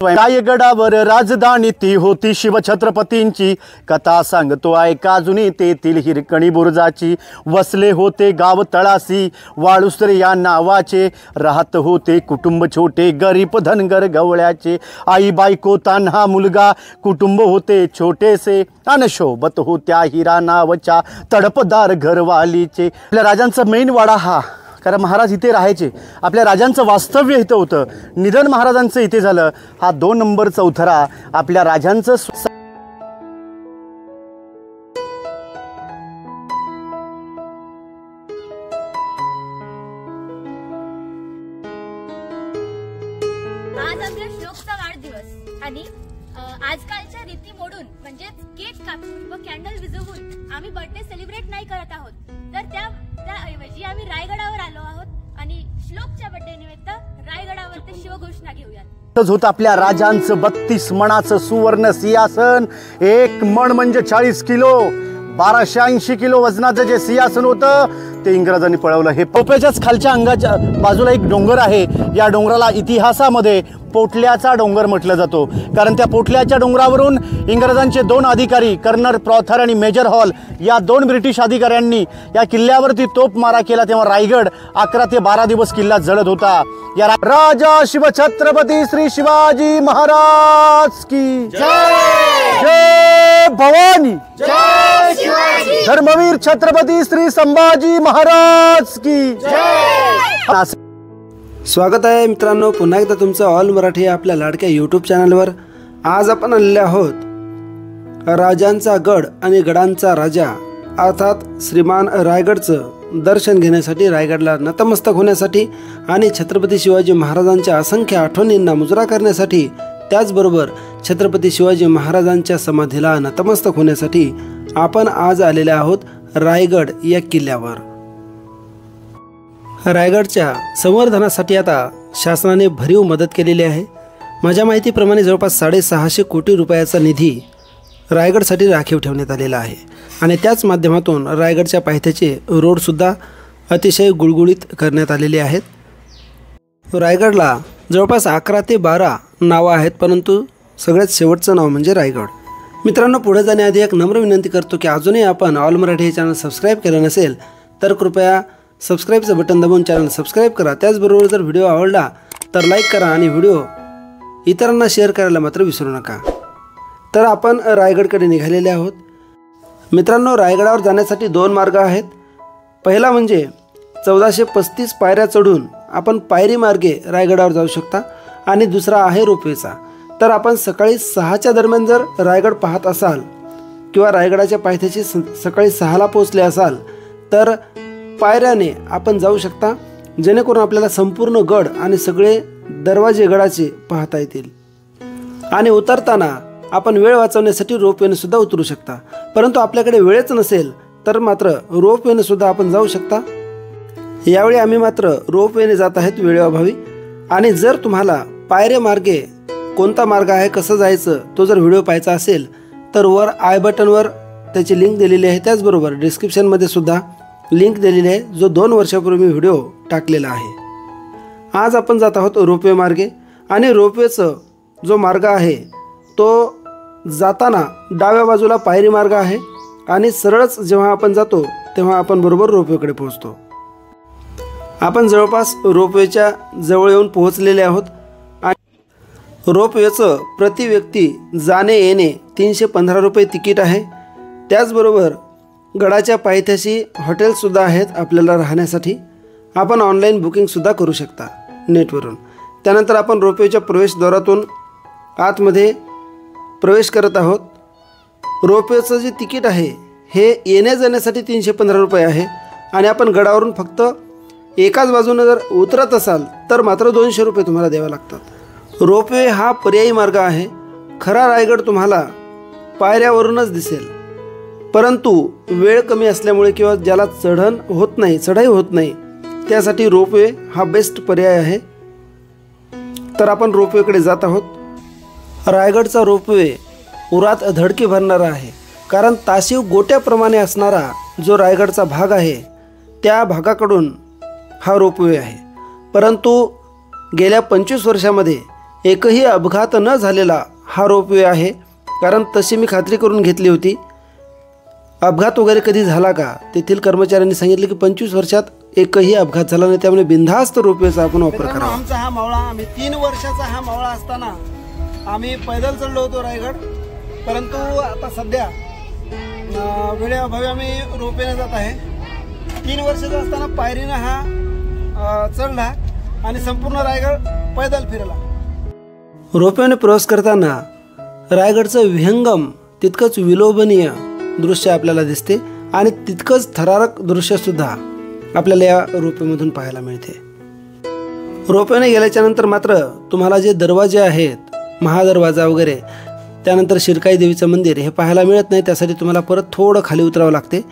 रायगडावर राजधानी ती होती शिवछत्रपतींची, कथा सांगतो ऐका अजूनही तेथील हिरकणी बुरुजाची. वसले होते गाव तळासी वाळुसरे या नावाचे, राहत होते कुटुंब छोटे गरीब धनगर गवळ्याचे. आई बायको तान्हा मुलगा कुटुंब होते छोटेसे, अन शोभत होत्या हिरा नावाच्या तडपदार घरवालीचे. आपल्या राजांचा मेन वाडा हा, कारण महाराज इथे राहायचे, आपल्या राजांचं वास्तव्य इथं होतं. निधन महाराजांचं इथे झालं. हा 2 नंबर चौथरा आपल्या राजांचं आज आपल्या श्लोकचा वाढदिवस आणि आजकालच्या रीती मोडून म्हणजेच केक कापून व कॅन्डल विझवून आम्ही बर्थडे सेलिब्रेट नाही करत आहोत. तर त्याऐवजी आम्ही रायगडावर आलो आहोत आणि श्लोकच्या बर्थडे निमित्त रायगडावर ते शिवघोषणा घेऊयात. होत आपल्या राजांचं 32 मणाचं सुवर्ण सिंहासन. 1 मण म्हणजे 40 किलो, 1280 किलो वजनाचं जे सिंहासन होतं ते इंग्रजांनी पळवलं. हे पोपेच्याच खालच्या अंगाच्या बाजूला एक डोंगर आहे. या डोंगराला इतिहासामध्ये पोटल्याचा डोंगर म्हटलं जातो, कारण त्या पोटल्याच्या डोंगरावरून इंग्रजांचे 2 अधिकारी कर्नल प्रॉथर आणि मेजर हॉल या 2 ब्रिटिश अधिकाऱ्यांनी या किल्ल्यावरती तोप मारा केला. तेव्हा रायगड 11 ते 12 दिवस किल्ला जळत होता. या राजा शिवछत्रपती श्री शिवाजी महाराज की जय. जय भवानी. जय शिवाजी. धर्मवीर छत्रपती श्री संभाजी महाराज की जय. स्वागत आहे मित्रांनो, पुन्हा एकदा तुमचं ऑल मराठी आपल्या लाडक्या यूट्यूब चॅनलवर. आज आपण आलेले आहोत राजांचा गड आणि गडांचा राजा अर्थात श्रीमान रायगडचं दर्शन घेण्यासाठी, रायगडला नतमस्तक होण्यासाठी आणि छत्रपती शिवाजी महाराजांच्या असंख्य आठवणींना मुजरा करण्यासाठी, त्याचबरोबर छत्रपती शिवाजी महाराजांच्या समाधीला नतमस्तक होण्यासाठी आपण आज आलेले आहोत रायगड या किल्ल्यावर. रायगडच्या संवर्धनासाठी आता शासनाने भरीव मदत केलेली आहे. माझ्या माहितीप्रमाणे जवळपास 650 कोटी रुपयाचा निधी रायगडसाठी राखीव ठेवण्यात आलेला आहे आणि त्याच माध्यमातून रायगडच्या पायथ्याचे रोडसुद्धा अतिशय गुळगुळीत करण्यात आलेले आहेत. रायगडला जवळपास 11 ते 12 नावं आहेत, परंतु सगळ्यात शेवटचं नाव म्हणजे रायगड. मित्रांनो, पुढे जाण्याआधी एक नम्र विनंती करतो की अजूनही आपण ऑल मराठी हे चॅनल सबस्क्राईब केलं नसेल तर कृपया सबस्क्राईबचं बटन दाबून चॅनल सबस्क्राईब करा. त्याचबरोबर जर व्हिडिओ आवडला तर लाईक करा आणि व्हिडिओ इतरांना शेअर करायला मात्र विसरू नका. तर आपण रायगडकडे निघालेले आहोत. मित्रांनो, रायगडावर जाण्यासाठी 2 मार्ग आहेत. पहिला म्हणजे 1435 पायऱ्या चढून आपण पायरी मार्गे रायगडावर जाऊ शकता आणि दुसरा आहे रोपवेचा. तर आपण सकाळी 6च्या दरम्यान जर रायगड पाहत असाल किंवा रायगडाच्या पायथ्याशी सकाळी 6ला पोहोचले असाल तर पायऱ्याने आपण जाऊ शकता, जेणेकरून आपल्याला संपूर्ण गड आणि सगळे दरवाजे गडाचे पाहता येतील. आणि उतरताना आपण वेळ वाचवण्यासाठी रोपवेने सुद्धा उतरू शकता. परंतु आपल्याकडे वेळच नसेल तर मात्र रोपवेने सुद्धा आपण जाऊ शकता. यावेळी आम्ही मात्र रोपवेने जात आहेत वेळेअभावी. आणि जर तुम्हाला पायऱ्या मार्गे कोणता मार्ग आहे, कसं जायचं, तो जर व्हिडिओ पाहायचा असेल तर वर आय बटनवर त्याची लिंक दिलेली आहे. त्याचबरोबर डिस्क्रिप्शनमध्ये सुद्धा लिंक दिलेली आहे, जो 2 वर्षापूर्वी मी व्हिडिओ टाकलेला आहे. आज आपण जात आहोत रोपवे मार्गे आणि रोपवेचं जो मार्ग आहे तो जाताना डाव्या बाजूला पायरी मार्ग आहे आणि सरळच जेव्हा आपण जातो तेव्हा आपण बरोबर रोपवेकडे पोहोचतो. आपण जवळपास रोपवेच्या जवळ येऊन पोहोचलेले आहोत. आणि रोपवेचं प्रति व्यक्ती जाणे येणे 315 रुपये तिकीट आहे. त्याचबरोबर गडाच्या पायथ्याशी हॉटेलसुद्धा आहेत आपल्याला राहण्यासाठी. आपण ऑनलाईन बुकिंगसुद्धा करू शकता नेटवरून. त्यानंतर आपण रोपवेच्या प्रवेशद्वारातून आतमध्ये प्रवेश करत आहोत. रोपवेचं जे तिकीट आहे हे येण्या जाण्यासाठी 315 रुपये आहे आणि आपण गडावरून फक्त एकाच बाजूने जर उतरत असाल तर मात्र 200 रुपये तुम्हाला द्यावे लागतात. रोपवे हा पर्यायी मार्ग आहे. खरा रायगड तुम्हाला पायऱ्यावरूनच दिसेल, परंतु वेळ कमी असल्यामुळे किंवा ज्याला चढाई होत नाही त्यासाठी रोपवे हा बेस्ट पर्याय आहे. तर आपण रोपवेकडे जात आहोत. रायगडचा रोपवे उरात धडकी भरणारा आहे, कारण ताशीव गोट्याप्रमाणे असणारा जो रायगडचा भाग आहे त्या भागाकडून हा रोपवे आहे. परंतु गेल्या 25 वर्षामध्ये एकही अपघात न झालेला हा रोपवे आहे, कारण तशी मी खात्री करून घेतली होती. अपघात वगैरे कधी झाला का, तेथील कर्मचाऱ्यांनी सांगितले की 25 वर्षात एकही अपघात झाला नाही, त्यामुळे बिनधास्त रोपवेचा आपण वापर करावा. आमचा हा मावळा, आम्ही 3 वर्षाचा हा मावळा असताना आम्ही पैदल चढलो होतो रायगड, परंतु आता सध्या वेळेअभावी आम्ही रोपवेने जात आहे. 3 वर्षाचा असताना पायरीनं हा चढला आणि संपूर्ण रायगड पैदल फिरला. रोपवेने प्रवास करताना रायगडचं विहंगम तितकंच विलोभनीय दृश्य आपल्याला दिसते आणि तितकंच थरारक दृश्यसुद्धा आपल्याला या रोपवेमधून पाहायला मिळते. रोपवेने गेल्याच्यानंतर मात्र तुम्हाला जे दरवाजे आहेत, महादरवाजा वगैरे, त्यानंतर शिरकाई देवीचं मंदिर हे पाहायला मिळत नाही. त्यासाठी तुम्हाला परत थोडं खाली उतरावं लागते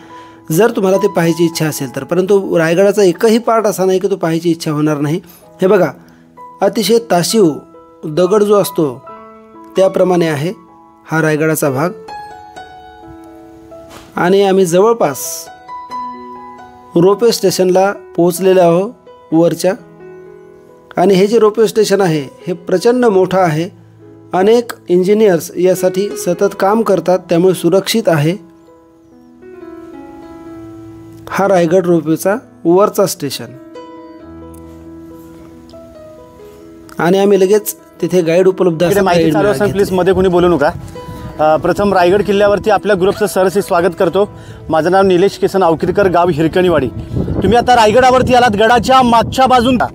जर तुम्हाला ते पाहायची इच्छा असेल तर. परंतु रायगडाचा एकही पार्ट असा नाही की तो पाहायची इच्छा होणार नाही. हे बघा, अतिशय ताशीव दगड जो असतो त्याप्रमाणे आहे हा रायगडाचा भाग. आणि आम्ही जवळपास रोपवे स्टेशनला पोहोचलेलो आहोत वरच्या. आणि हे जे रोपवे स्टेशन आहे हे प्रचंड मोठं आहे. अनेक इंजिनियर्स यासाठी सतत काम करतात, त्यामुळे सुरक्षित आहे. हा रायगड रोपवेचा वरचा स्टेशन. आणि आम्ही लगेच तिथे गाईड उपलब्ध माहिती चालू असेल प्लीज मध्ये कोणी बोलू नका. प्रथम रायगड किल्ल्यावरती आपल्या ग्रुपचं सरसी स्वागत करतो. माझं नाव निलेश किसन अवकिरकर, गाव हिरकणीवाडी. तुम्ही आता रायगडावरती आलात. गडाच्या मागच्या बाजूला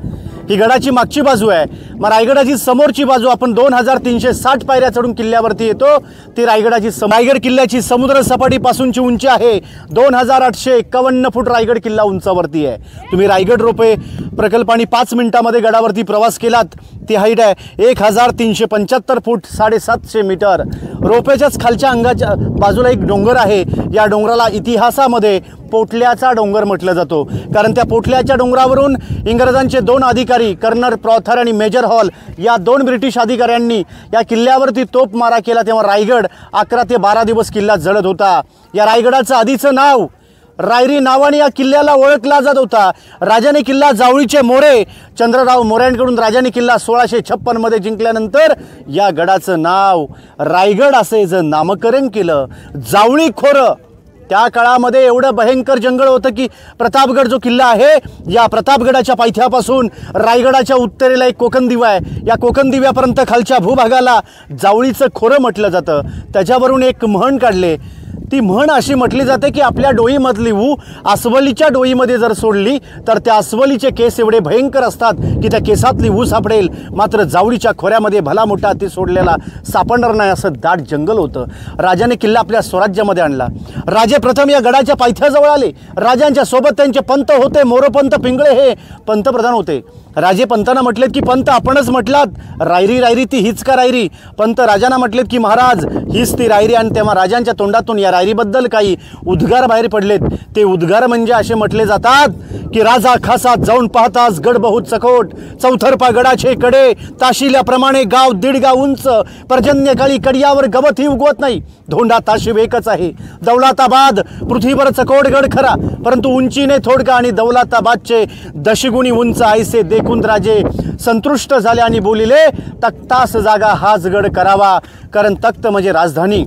ही गडाची मागची बाजू आहे. मग रायगडाची समोरची बाजू आपण 2360 पायऱ्या चढून किल्ल्यावरती येतो. ती रायगडाची रायगड किल्ल्याची समुद्र सपाटीपासूनची उंची आहे 2851 फूट. रायगड किल्ला उंचावरती आहे. तुम्ही रायगड रोपवे प्रकल्पाने 5 मिनिटामध्ये गडावरती प्रवास केलात. ती हाईट आहे 1375 फूट 750 मीटर. रोपवेच्याच खालच्या अंगाच्या बाजूला एक डोंगर आहे. या डोंगराला इतिहासामध्ये पोटल्याचा डोंगर म्हटलं जातो, कारण त्या पोटल्याच्या डोंगरावरून इंग्रजांचे 2 अधिकारी कर्नल प्रॉथर आणि मेजर हॉल या 2 ब्रिटिश अधिकाऱ्यांनी या किल्ल्यावरती तोप मारा केला. तेव्हा रायगड 11 ते 12 दिवस किल्ला जळत होता. या रायगडाचं आधीचं नाव रायरी नावाने या किल्ल्याला ओळखला जात होता. राजाने किल्ला जावळीचे मोरे चंद्रराव मोऱ्यांकडून राजाने किल्ला 1656 मध्ये जिंकल्यानंतर या गडाचं नाव रायगड असे नामकरण केलं. जावळी खोरं त्या काळामध्ये एवढं भयंकर जंगल होतं की प्रतापगड जो किल्ला आहे, या प्रतापगडाच्या पायथ्यापासून रायगडाच्या उत्तरेला एक कोकणदिवा आहे. या कोकणदिव्यापर्यंत खालच्या भूभागाला जावळीचं खोरं म्हटलं जातं. त्याच्यावरून एक म्हण काढले. ती म्हण अशी म्हटली जाते की आपल्या डोईमधली ऊ अस्वलीच्या डोईमध्ये जर सोडली तर त्या अस्वलीचे केस एवढे भयंकर असतात की त्या केसातली ऊ सापडेल, मात्र जावळीच्या खोऱ्यामध्ये भला मोठा ती सोडलेला सापडणार नाही असं दाट जंगल होतं. राजाने किल्ला आपल्या स्वराज्यामध्ये आणला. राजे प्रथम या गडाच्या पायथ्याजवळ आले. राजांच्या सोबत त्यांचे पंत होते. मोरोपंत पिंगळे हे पंतप्रधान होते. राजे पंतांना म्हटलेत की पंत आपणच म्हटलात रायरी रायरी ती हीच का रायरी. पंत राजांना म्हटलेत की महाराज हीच ती रायरी. आणि तेव्हा राजांच्या तोंडातून या रायरीबद्दल काही उद्गार बाहेर पडलेत. ते उद्गार म्हणजे असे म्हटले जातात की राजा खासात जाऊन पाहताच गड बहुत चकोट, चौथरपा गडाचे कडे ताशिल्याप्रमाणे गाव 1.5 गाव उंच, पर्जन्यकाळी कडियावर गवतही उगवत नाही. धोंडा ताशिब एकच आहे. दौलताबाद पृथ्वीवर चकोट गड खरा, परंतु उंचीने थोडका आणि दौलताबादचे दशगुणी उंच ऐसे देखून राजे संतुष्ट झाले आणि बोलिले तख्तास जागा हाच गड करावा, कारण तख्त म्हणजे राजधानी.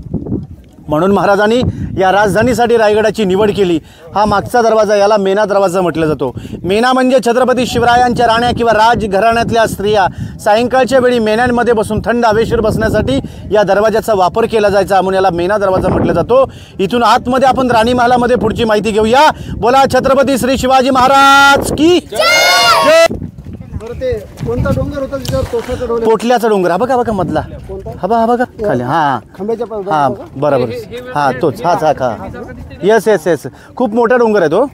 म्हणून महाराजांनी या राजधानीसाठी रायगडाची निवड केली. हा मागचा दरवाजा याला मेना दरवाजा म्हटलं जातो. मेना म्हणजे छत्रपती शिवरायांच्या राण्या किंवा राजघराण्यातल्या स्त्रिया सायंकाळच्या वेळी मेन्यांमध्ये बसून थंड हवेशीर बसण्यासाठी या दरवाजाचा वापर केला जायचा, म्हणून याला मेना दरवाजा म्हटलं जातो. इथून आतमध्ये आपण राणी महालामध्ये पुढची माहिती घेऊया. बोला छत्रपती श्री शिवाजी महाराज की जय. कोणता डोंगर होता त्याच्यावर तोफाचा डोंगर? पोटल्याचा डोंगर. हा बघा बघा मधला. हा बघा खाली. हा खांब्याच्या हा बरोबर. हा तोच हाच. हा येस येस येस. खूप मोठा डोंगर आहे तो.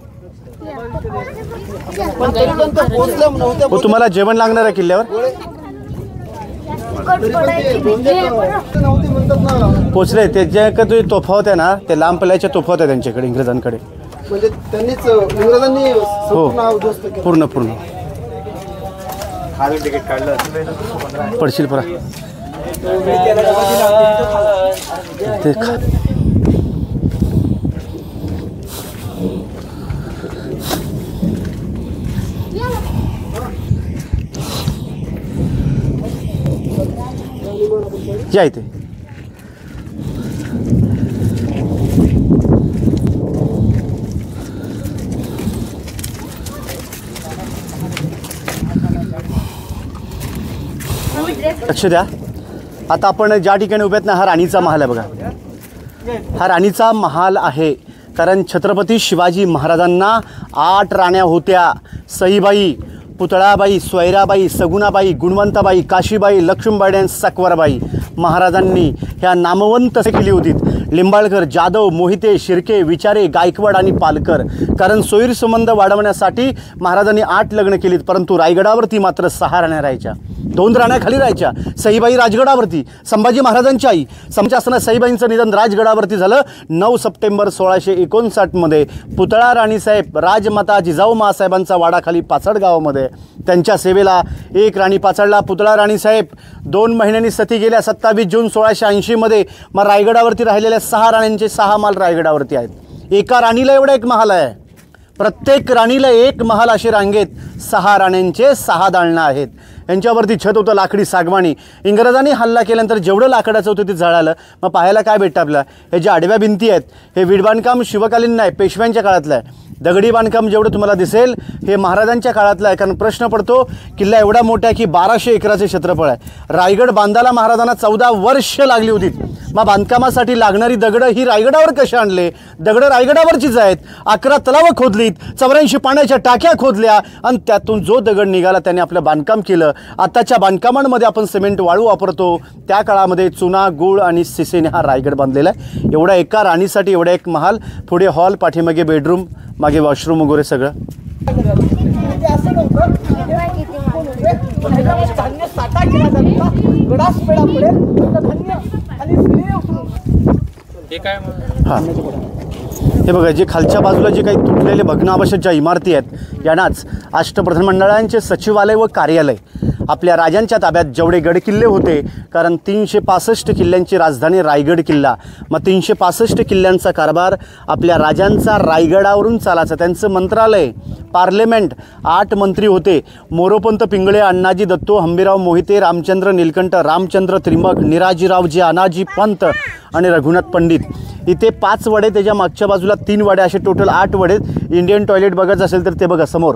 पण तरीपर्यंत पोहोचल्या नव्हत्या. हो, तुम्हाला जेवण लागणार आहे किल्ल्यावर. पोचले त्याच्याकडे तोफा होत्या ना, ते लांब पल्ल्याच्या तोफा होत्या त्यांच्याकडे इंग्रजांकडे. म्हणजे त्यांनीच इंग्रजांनी पूर्ण तिकीट काढलं पडशील परा. या इथे. लक्ष द्या. आता आपण ज्या ठिकाणी उभे आहेत ना, हा राणीचा महाल आहे बघा. हा राणीचा महाल आहे कारण छत्रपती शिवाजी महाराजांना 8 राण्या होत्या. सईबाई, पुतळाबाई, सोयराबाई, सगुणाबाई, गुणवंताबाई, काशीबाई, लक्ष्मीबाई आणि सकवरबाई महाराजांनी ह्या नामवंत केली होती. लिंबाळकर, जाधव, मोहिते, शिर्के, विचारे, गायकवाड आणि पालकर. कारण सोयीसंबंध वाढवण्यासाठी महाराजांनी 8 लग्न केलीत, परंतु रायगडावरती मात्र 6 राण्या राहायच्या. 2 राण्या खाली राहायच्या. सईबाई राजगडावरती. संभाजी महाराजांची आई समजा असताना सईबाईंचं निधन राजगडावरती झालं 9 सप्टेंबर 1659 मध्ये. पुतळा राणीसाहेब राजमाता जिजाऊ मासाहेबांचा वाडाखाली पाचड गावामध्ये त्यांच्या सेवेला 1 राणी पाचडला. पुतळा राणीसाहेब 2 महिन्यांनी सती गेल्या 27 जून 1680 मध्ये. मग रायगडावरती राहिलेल्या 6 राण्यांचे 6 महाल रायगडावरती आहेत. एका राणीला एवढा एक महाल आहे. प्रत्येक राणीला 1 महाल अशी रांगेत 6 राण्यांचे 6 दालनं आहेत. यांच्यावरती छत होतं लाकडी सागवानी. इंग्रजांनी हल्ला केल्यानंतर जेवढं लाकडाचं होतं ते जळालं. मग पाहायला काय भेटतं आपल्याला? हे जे आडव्या भिंती आहेत हे वीटबांधकाम शिवकालीन नाही, पेशव्यांच्या काळातलं आहे. दगडी बांधकाम जेवढं तुम्हाला दिसेल हे महाराजांच्या काळातलं आहे. कारण प्रश्न पडतो, किल्ला एवढा मोठा आहे की 1200 एकराचे क्षेत्रफळ आहे. रायगड बांधायला महाराजांना 14 वर्ष लागली होती. मग बांधकामासाठी लागणारी दगडं ही रायगडावर कशी आणले? दगडं रायगडावरचीच आहेत. 11 तलावं खोदलीत, 84 पाण्याच्या टाक्या खोदल्या आणि त्यातून जो दगड निघाला त्याने आपलं बांधकाम केलं. आताच्या बांधकामांमध्ये आपण सिमेंट वाळू वापरतो, त्या काळामध्ये चुना, गूळ आणि सिसेने हा रायगड बांधलेला आहे. एवढा एका राणीसाठी एवढा एक महाल. पुढे हॉल, पाठीमागे बेडरूम, मागे वॉशरूम वगैरे सगळं. हां, हे बघा, जे खालच्या बाजूला जे काही तुटलेले भग्नावशेष इमारती आहेत यांनाच अष्टप्रधान मंडळांचे सचिवालय व कार्यालय. आपल्या राजांच्या ताब्यात जेवढे गडकिल्ले होते, कारण 365 किल्ल्यांची राजधानी रायगड किल्ला. मग 365 किल्ल्यांचा कारभार आपल्या राजांचा रायगडावरून चालायचा. त्यांचं मंत्रालय, पार्लमेंट, 8 मंत्री होते. मोरोपंत पिंगळे, अण्णाजी दत्तो, हंबीराव मोहिते, रामचंद्र नीलकंठ, रामचंद्र त्रिंबक, निराजीरावजी अनाजी पंत आणि रघुनाथ पंडित. इथे 5 वडे, त्याच्या मागच्या बाजूला 3 वडे, असे टोटल 8 वडे. इंडियन टॉयलेट बघायचं असेल तर ते बघा समोर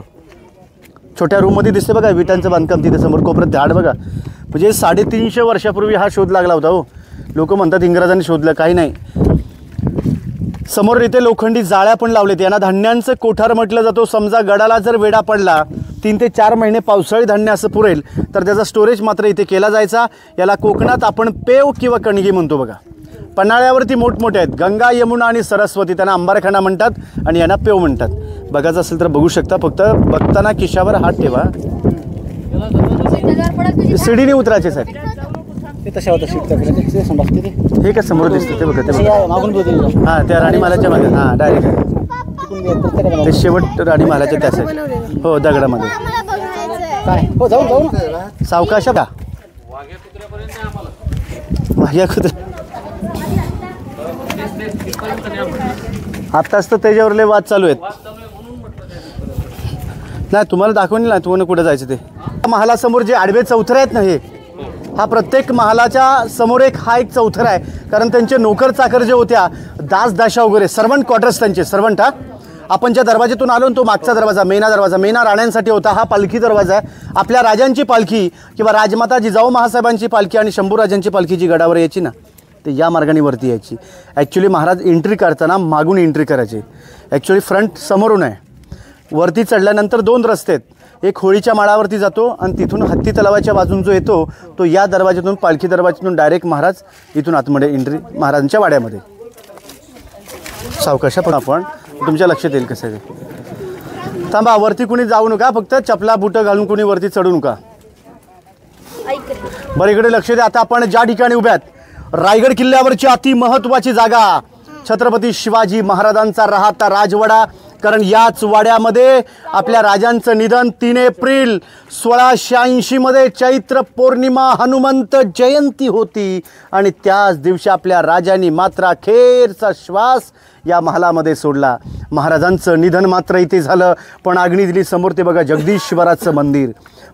छोट्या रूममध्ये दिसते बघा, विटांचं बांधकाम. तिथे समोर कोपऱ्यात झाड बघा. म्हणजे 350 वर्षापूर्वी हा शोध लागला होता. हो, लोक म्हणतात इंग्रजांनी शोधलं, काही नाही. समोर इथे लोखंडी जाळ्या पण लावलेत. यांना धान्यांचं कोठार म्हटलं जातो. समजा गडाला जर वेढा पडला 3 ते 4 महिने पावसाळी धान्य असं पुरेल तर त्याचा स्टोरेज मात्र इथे केला जायचा. याला कोकणात आपण पेव किंवा कणगी म्हणतो बघा. पन्हाळ्यावरती मोठमोठे आहेत, गंगा, यमुना आणि सरस्वती. त्यांना अंबारखाना म्हणतात आणि यांना पेव म्हणतात. बघायचं असेल तर बघू शकता. फक्त बघताना खिशावर हात ठेवा. सीडीने उतरायचे साहेब. हे काय समोर दिसतं ते बघा, ते बघा. हां, त्या राणी महालाच्या मागे. हां, डायरेक्ट ते शेवट राणी महालाच्या त्या साईड. हो, दगडामध्ये. हो, जाऊ सावकाश का माझ्या कुत्र्या. आत्ताच तर त्याच्यावरले वाद चालू आहेत. नाही, तुम्हाला दाखवून ना तुम्हाला कुठं जायचं ते. महालासमोर जे आडवे चौथरे आहेत ना, हे हा प्रत्येक महालाच्या समोर हा एक चौथरा आहे. कारण त्यांचे नोकर चाकर जे होत्या, दासदाशा वगैरे, सर्वंट क्वार्टर्स त्यांचे. सर्वंट, हा आपण ज्या दरवाजेतून आलो ना तो मागचा दरवाजा, मेना दरवाजा, मेना राण्यांसाठी होता. हा पालखी दरवाजा आहे. आपल्या राजांची पालखी किंवा राजमाता जिजाऊ महासाहेबांची पालखी आणि शंभूराजांची पालखी जी गडावर यायची ना, ते या मार्गाने वरती यायची. ॲक्च्युली महाराज एंट्री करताना मागून एंट्री करायची. ॲक्च्युली फ्रंट समोरून आहे. वरती चढल्यानंतर 2 रस्ते आहेत. एक होळीच्या माळावरती जातो आणि तिथून हत्ती तलावाच्या बाजून जो येतो तो या दरवाज्यातून, पालखी दरवाज्यातून डायरेक्ट महाराज इथून आतमध्ये एंट्री महाराजांच्या वाड्यामध्ये. सावकाशा पण आपण तुमच्या लक्षात येईल कसं आहे. थांबा, वरती कुणी जाऊ नका. फक्त चपला बुटं घालून कुणी वरती चढू नका. बरं, इकडे लक्ष द्या. आता आपण ज्या ठिकाणी उभ्यात, रायगड किल्ल्यावरची अति महत्त्वाची जागा, छत्रपती शिवाजी महाराजांचा राहता राजवाडा. कारण याच वाड्यामध्ये आपल्या राजांचं निधन 3 एप्रिल 1680 मध्ये चैत्र पौर्णिमा हनुमंत जयंती होती आणि त्याच दिवशी आपल्या राजांनी मात्र अखेरचा श्वास या महालामध्ये सोडला. महाराजांचं निधन मात्र इथे झालं, पण अग्नी दिली समोर ते बघा जगदीश्वराचं मंदिर.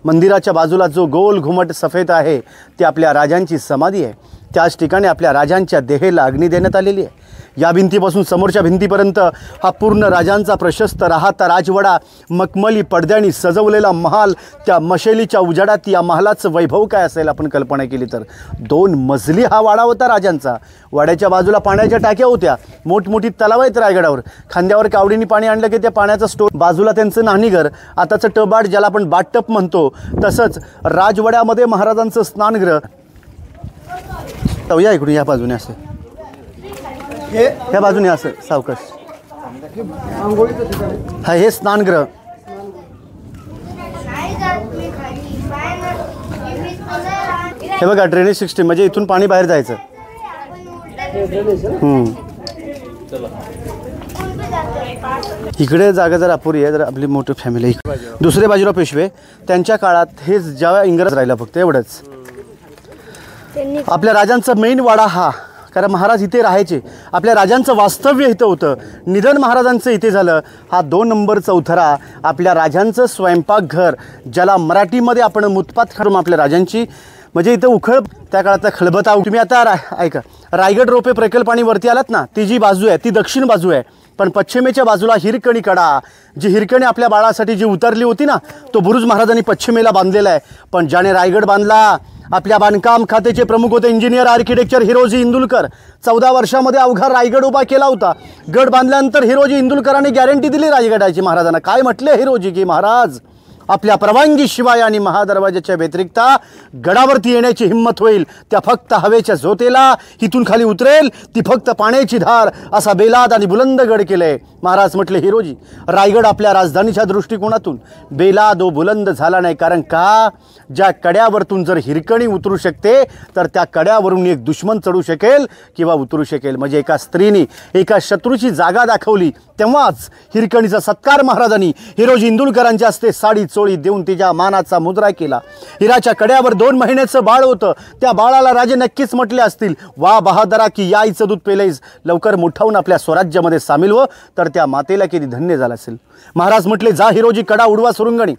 मंदिराच्या बाजूला जो गोल घुमट सफेद आहे ती आपल्या राजांची समाधी आहे. त्याच ठिकाणी आपल्या राजांच्या देहेला अग्नी देण्यात आलेली आहे. या भिंतीपासून समोरच्या भिंतीपर्यंत हा पूर्ण राजांचा प्रशस्त राहता राजवाडा, मखमली पडद्याने सजवलेला महाल. त्या मशेलीच्या उजाडात या महालाचं वैभव काय असेल आपण कल्पना केली तर. 2 मजली हा वाडा होता राजांचा. वाड्याच्या बाजूला पाण्याच्या टाक्या होत्या, मोठमोठी तलाव आहेत रायगडावर. खांद्यावर कावडीने पाणी आणलं की त्या पाण्याचा स्टोर. बाजूला त्यांचं न्हाणीघर, आताचं टबाड ज्याला आपण बाटटप म्हणतो. तसंच राजवाड्यामध्ये महाराजांचं स्नानगृह. या इकडून या बाजूने असं, ह्या बाजूने असं सावकाश. हा हे स्नानगृह. हे बघा ड्रेनेज सिस्टीम, म्हणजे इथून पाणी बाहेर जायचं. इकडे जागा जर अपुरी आहे, जर आपली मोठी फॅमिली. दुसऱ्या बाजूला पेशवे, त्यांच्या काळात हे जेव्हा इंग्रज राहिला फक्त एवढंच. आपल्या राजांचा मेन वाडा हा, कारण महाराज इथे राहायचे. आपल्या राजांचं वास्तव्य इथं होतं. निधन महाराजांचं इथे झालं. हा 2 नंबर चौथरा आपल्या राजांचं स्वयंपाकघर, ज्याला मराठीमध्ये आपण मुतपात करून आपल्या राजांची, म्हणजे इथं उखळ त्या काळातला खळबता. तुम्ही आता ऐका, रायगड रोपे प्रकल्पाने वरती आलात ना, ती जी बाजू आहे ती दक्षिण बाजू आहे. पण पश्चिमेच्या बाजूला हिरकणी कडा, जी हिरकणी आपल्या बाळासाठी जी उतरली होती ना, तो बुरुज महाराजांनी पश्चिमेला बांधलेला आहे. पण ज्याने रायगड बांधला, आपल्या बांधकाम खात्याचे प्रमुख होते इंजिनियर आर्किटेक्चर हिरोजी इंदुलकर. 14 वर्षामध्ये अवघा रायगड उभा केला होता. गड बांधल्यानंतर हिरोजी इंदुलकरांनी गॅरंटी दिली राजगडाची महाराजांना. काय म्हटले हिरोजी की महाराज, आपल्या परवानगीशिवाय आणि महादरवाजाच्या व्यतिरिक्त गडावरती येण्याची हिंमत होईल त्या फक्त हवेच्या झोतेला, इथून खाली उतरेल ती फक्त पाण्याची धार, असा बेलाद आणि बुलंद गड केले. महाराज म्हटले हिरोजी, रायगड आपल्या राजधानीच्या दृष्टिकोनातून बेलाद व बुलंद झाला नाही. कारण का, ज्या कड्यावरतून जर हिरकणी उतरू शकते तर त्या कड्यावरून एक दुश्मन चढू शकेल किंवा उतरू शकेल. म्हणजे एका स्त्रीने एका शत्रूची जागा दाखवली, तेव्हाच हिरकणीचा सत्कार महाराजांनी हिरोजी इंदुलकरांच्या हस्ते साडी चोळी देऊन तिच्या मानाचा मुद्रा केला. हिराच्या कड्यावर 2 महिन्याचं बाळ होतं. त्या बाळाला राजे नक्कीच म्हटले असतील, वा बहादरा की याईचं दूध पेलेस, लवकर मोठावून आपल्या स्वराज्यामध्ये सामील हो. तर त्या मातेला किती धन्य झाला असेल. महाराज म्हटले, जा हिरोजी कडा उडवा सुरुंगणी,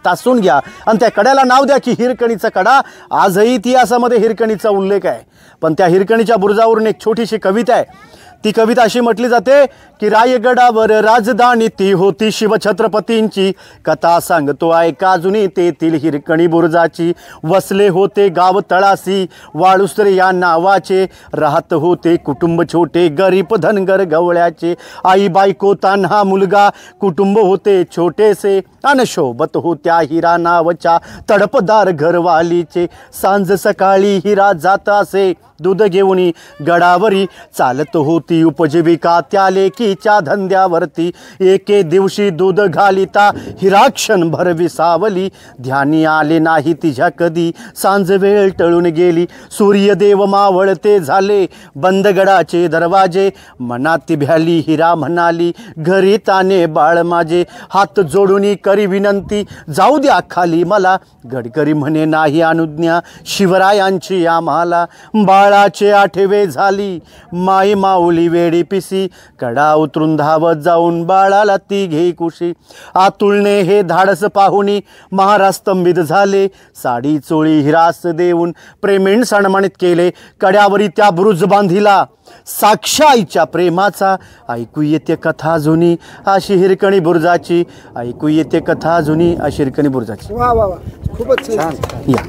तासून घ्या आणि त्या कड्याला नाव द्या की हिरकणीचा कडा. आजही इतिहासामध्ये हिरकणीचा उल्लेख आहे. पण त्या हिरकणीच्या बुरुजावरून एक छोटीशी कविता आहे. ती कविता अशी म्हटली जाते की रायगडावर राजधानी ती होती शिवछत्रपतींची, कथा सांगतो ऐका जुनी तेथील हिरकणी बुरुजाची. वसले होते गाव तळासी वाळुसरे या नावाचे, राहत होते कुटुंब छोटे गरीब धनगर गवळ्याचे. आई बायको तान्हा मुलगा कुटुंब होते छोटेसे, अन शोभत होत्या हिरा नावच्या तडपदार घरवालीचे. सांज सकाळी हिरा जात असे दूध घेऊन गडावरी, चालत होती उपजीविका त्या लेकीच्या धंद्यावरती. एके दिवशी दूध घालिता हिरा क्षणभर विसावली, ध्यानी आले नाही तिच्या कधी सांज वेळ टळून गेली. सूर्यदेव मावळते झाले बंद गडाचे दरवाजे, मनात भ्याली हिरा म्हणाली घरी ताने बाळ माझे. हात जोडून करी विनंती जाऊ द्या खाली मला, गडकरी म्हणे नाही अनुज्ञा शिवरायांची आम्हाला. बाळाचे 8वे झाली माई माऊली वेडी पिसी, कडा उतरून धावत जाऊन बाळाला ती घे कुशी. आतुलने हे धाडस पाहुनी महाराज स्तंभित झाले, साडी चोळी हिरास देऊन प्रेमेण सन्मानित केले. कड्यावरी त्या बुरुज बांधिला साक्षाईच्या प्रेमाचा, ऐकू येते कथा जुनी अशी हिरकणी बुरुजाची. ऐकू येते कथा जुनी अशी हिरकणी बुरुजाची. वा वा वा, खूपच छान. या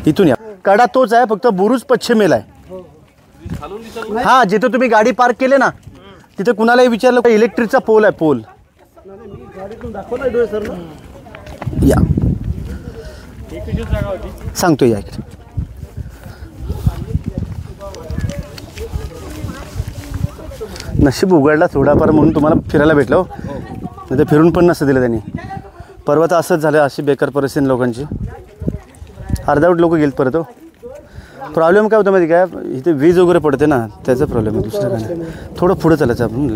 इथून या. कडा तोच आहे, फक्त बुरुज पश्चिमेला आहे. हा, जिथे तुम्ही गाडी पार्क केले ना तिथे कुणालाही विचारलं इलेक्ट्रिकचा पोल आहे. पोल या सांगतो या इकडे. नशीब उघडला थोडाफार म्हणून तुम्हाला फिरायला भेटलं हो, नाही तर फिरून पण नसतं दिलं त्यांनी. परवा तर असंच झालं, अशी बेकार परिस्थिती लोकांची. अर्धावट लोक गेलेत परत हो. प्रॉब्लेम काय होतं माहिती काय, इथे वीज वगैरे पडते ना त्याचा प्रॉब्लेम आहे, दुसरं काय नाही. थोडं पुढे चालायचं आपण.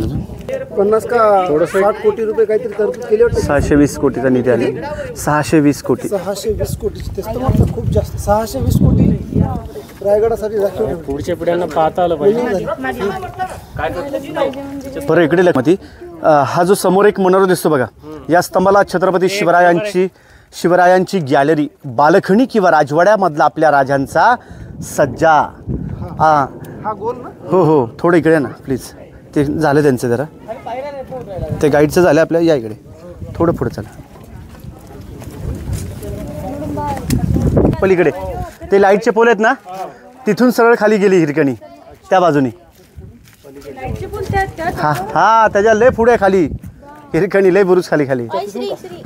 50 का 60 कोटी रुपये काहीतरी तरतूद केली वाटतं. 620 कोटीचा निधी आली. 620 कोटी. 620 कोटीची तेच तर म्हटलं, खूप जास्त. 620 कोटी रायगडासाठी राखीव ठेवले. पुढच्या पिढ्यांना पाहता आलं पाहिजे. बरं इकडे लक्ष्मी, हा जो समोर एक मनोरा दिसतो बघा, या स्तंभाला छत्रपती शिवरायांची गॅलरी, बालखणी किंवा राजवाड्यामधला आपल्या राजांचा सज्जा. हा गोल ना. हो थोडं इकडे ना प्लीज. ते झालं त्यांचं जरा, ते गाईडचं झालं आपल्या. या इकडे थोडं पुढे चला. पलीकडे ते लाईटचे पोल आहेत ना, तिथून सरळ खाली गेली हिरकणी त्या बाजूनी. हा त्याच्या लय पुढे खाली हिरकणी, लय बुरुज खाली.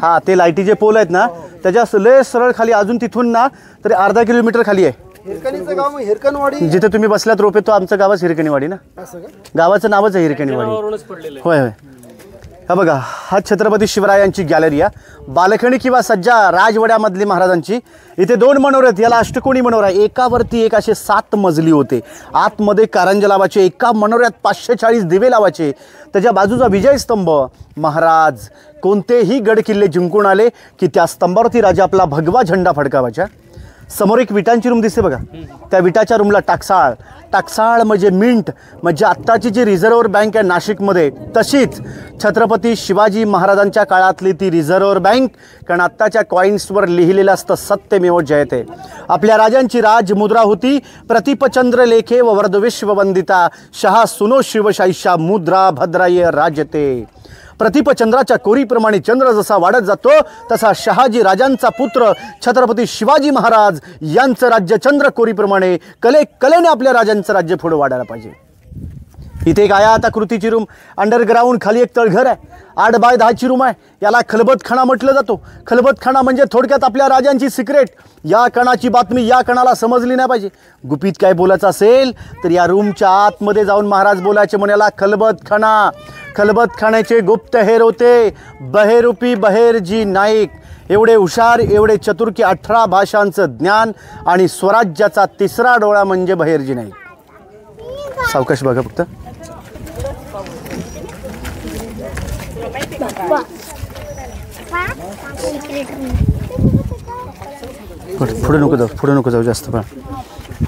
हा ते लाईटीचे पोल आहेत ना, त्याच्या लय सरळ खाली, अजून तिथून ना तरी अर्धा किलोमीटर खाली आहे. हिरकणीचं गाव मग हिरकणवाडी. जिथे तुम्ही बसल्यात रोपे, तो आमचं गावच हिरकणीवाडी ना. गावाचं नावच आहे हिरकणीवाडी. होय. हा बघा, हा छत्रपती शिवरायांची गॅलरी आहे, बालखणी किंवा सज्जा राजवाड्यामधली महाराजांची. इथे 2 मनोरे आहेत, याला अष्टकोनी मनोरा. एकावरती एक असे 7 मजली होते. आतमध्ये कारंजे लावायचे, एका मनोऱ्यात 540 दिवे लावायचे. त्याच्या बाजूचा विजयस्तंभ. महाराज कोणतेही गड किल्ले जिंकून आले की त्या स्तंभावरती राजा आपला भगवा झेंडा फडकावायचा. समोर एक विटांची रूम दिसते बघा, त्या विटाच्या रूमला टाकसाळ म्हणजे मिंट, म्हणजे आत्ताची जी रिझर्व्ह बँक आहे नाशिकमध्ये, तशीच छत्रपती शिवाजी महाराजांच्या काळातली ती रिझर्व्ह बँक. कारण आत्ताच्या कॉईन्सवर लिहिलेलं असतं सत्यमेव जयते. आपल्या राजांची राजमुद्रा होती, प्रतिपचंद्र लेखे व वर्धविश्ववंदिता शहा सुनो शिवशाहीशा मुद्रा भद्राय राजते. प्रतिपचंद्राच्या कोरीप्रमाणे चंद्र जसा वाढत जातो, तसा शहाजी राजांचा पुत्र छत्रपती शिवाजी महाराज यांचं राज्य चंद्र कोरीप्रमाणे कलेने आपल्या राजांचं राज्य पुढे वाढायला पाहिजे. इथे एक आयताकृतीची रूम, अंडरग्राऊंड खाली एक तळघर आहे, 8 बाय 10ची रूम आहे. याला खलबतखाना म्हटलं जातो. खलबतखाना म्हणजे थोडक्यात आपल्या राजांची सिक्रेट. या कणाची बातमी या कणाला समजली नाही पाहिजे. गुपित काय बोलायचं असेल तर या रूमच्या आतमध्ये जाऊन महाराज बोलायचे, म्हणून याला खलबतखाना. खलबतखान्याचे गुप्तहेर होते बहेरूपी बहेरजी नाईक. एवढे हुशार, एवढे चतुर की 18 भाषांचं ज्ञान आणि स्वराज्याचा 3रा डोळा म्हणजे बहेरजी नाईक. सावकाश बघा फक्त. पुढे नको जाऊ जास्त. पण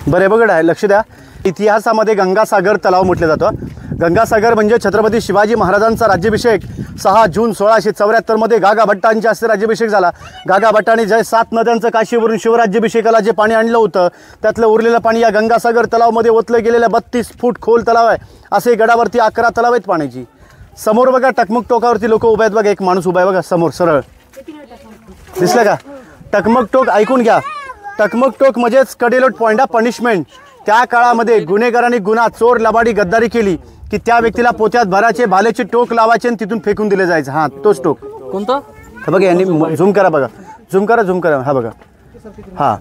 बरे बघा, लक्ष द्या. इतिहासामध्ये गंगासागर तलाव म्हटलं जातं. गंगासागर म्हणजे छत्रपती शिवाजी महाराजांचा राज्याभिषेक 6 जून 1674 मध्ये गागा भट्टांच्या हस्ते राज्याभिषेक झाला. गागा भट्टाने जे 7 नद्यांचं काशीवरून शिवराज्याभिषेकाला जे पाणी आणलं होतं, त्यातलं उरलेलं पाणी या गंगासागर तलावामध्ये ओतलं गेलेलं 32 फूट खोल तलाव आहे. असे गडावरती 11 तलाव आहेत पाण्याची. समोर बघा टकमक टोकावरती लोक उभे आहेत बघा. एक माणूस उभा आहे बघा समोर सरळ, दिसलं का? टकमक टोक ऐकून घ्या. टकमक टोक म्हणजेच कडेलोट पॉइंट ऑफ पनिशमेंट. त्या काळामध्ये गुन्हेगारांनी गुन्हा, चोर, लबाडी, गद्दारी केली की त्या व्यक्तीला पोत्यात भरायचे, भालेचे टोक लावायचे आणि तिथून फेकून दिले जायचं. हा तोच टोक. कोणता? हा बघा, यांनी झूम करा बघा, झूम करा. हा बघा. हा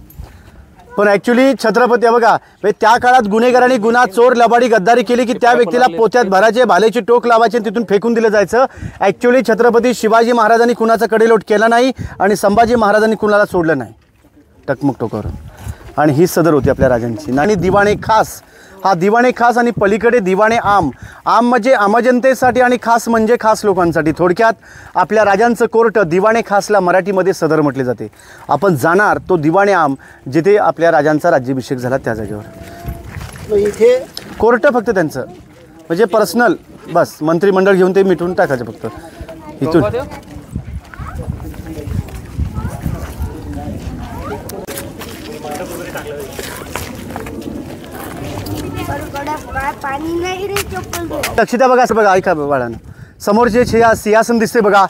पण ॲक्च्युली छत्रपती बघा, त्या काळात गुन्हेगारांनी गुन्हा, चोर, लबाडी, गद्दारी केली की त्या व्यक्तीला पोत्यात भरायचे, भालेचे टोक लावायचे आणि तिथून फेकून दिलं जायचं. ॲक्च्युली छत्रपती शिवाजी महाराजांनी कुणाचा कडेलोट केला नाही आणि संभाजी महाराजांनी कुणाला सोडलं नाही टकमक टोकावर. आणि ही सदर होती आपल्या राजांची. आणि दिवाणे खास, हा दिवाणे खास आणि पलीकडे दिवाणे आम. आम म्हणजे आमजनतेसाठी आणि खास म्हणजे खास लोकांसाठी. थोडक्यात आपल्या राजांचं कोर्ट दिवाणे खासला मराठीमध्ये सदर म्हटले जाते. आपण जाणार तो दिवाणे आम, जिथे आपल्या राजांचा राज्याभिषेक झाला त्या जागेवर. इथे कोर्ट फक्त त्यांचं म्हणजे पर्सनल, बस मंत्रिमंडळ घेऊन ते मिटवून टाकायचं फक्त इथून. लक्ष द्या बघा, बघा ऐका बाळानं. समोर जे सिंहासन दिसते बघा,